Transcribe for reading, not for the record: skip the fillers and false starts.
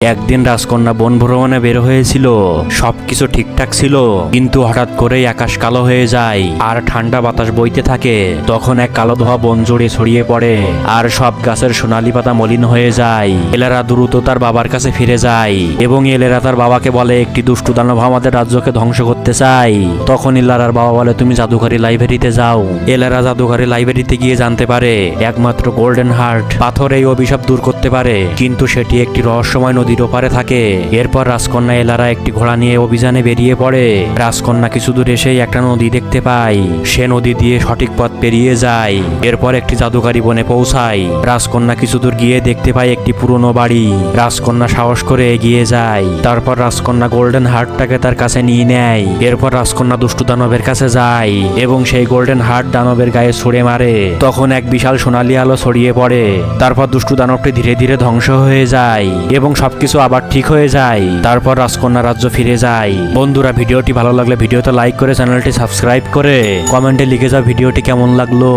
একদিন রাজকন্যা বন ভ্রমণে বের হয়েছিল। সবকিছু ঠিকঠাক ছিল, কিন্তু হঠাৎ করেই আকাশ কালো হয়ে যায় আর ঠান্ডা বাতাস বইতে থাকে। তখন এক কালো ধোঁয়া বন জুড়ে ছড়িয়ে পড়ে আর সব গাছের সোনালী পাতা মলিন হয়ে যায়। এলেরা দ্রুত তার বাবার কাছে ফিরে যায় এবং এলেরা তার বাবাকে বলে, একটি দুষ্টু দানব আমাদের রাজ্যকে ধ্বংস করতে চায়। তখন ইলারার বাবা বলে, তুমি জাদুঘরি লাইব্রেরিতে যাও। এলেরা জাদুঘরি লাইব্রেরিতে গিয়ে জানতে পারে একমাত্র গোল্ডেন হার্ট পাথর এই অভিশাপ দূর করতে পারে, কিন্তু সেটি একটি রহস্যময় নদীর ওপারে থাকে। এরপর রাজকন্যা এলারা একটি ঘোড়া নিয়ে অভিযানে বেরিয়ে পড়ে। রাজকন্যা কিছু দূর এসেই একটা নদী দেখতে পায়। সে নদী দিয়ে সঠিক পথ পেরিয়ে যায়। এরপর একটি জাদুকারী বনে পৌঁছায়। রাজকন্যা কিছু দূর গিয়ে দেখতে পায় একটি পুরনো বাড়ি। রাজকন্যা সাহস করে এগিয়ে যায়। তারপর রাজকন্যা গোল্ডেন হার্টটাকে তার কাছে নিয়ে নেয়। এরপর রাজকন্যা দুষ্টু দানবের কাছে যায় এবং সেই গোল্ডেন হার্ট দানবের গায়ে ছুঁড়ে মারে। তখন এক বিশাল সোনালী আলো ছড়িয়ে পড়ে। তারপর দুষ্টু দানবটি ধীরে ধীরে ধ্বংস হয়ে যায় এবং সবকিছু আবার ঠিক হয়ে যায়। তারপর রাজকন্যা রাজ্য ফিরে যায়। বন্ধুরা, ভিডিওটি ভালো লাগলে ভিডিওতে লাইক করে চ্যানেলটি সাবস্ক্রাইব করে কমেন্টে লিখে যাও ভিডিওটি কেমন লাগলো।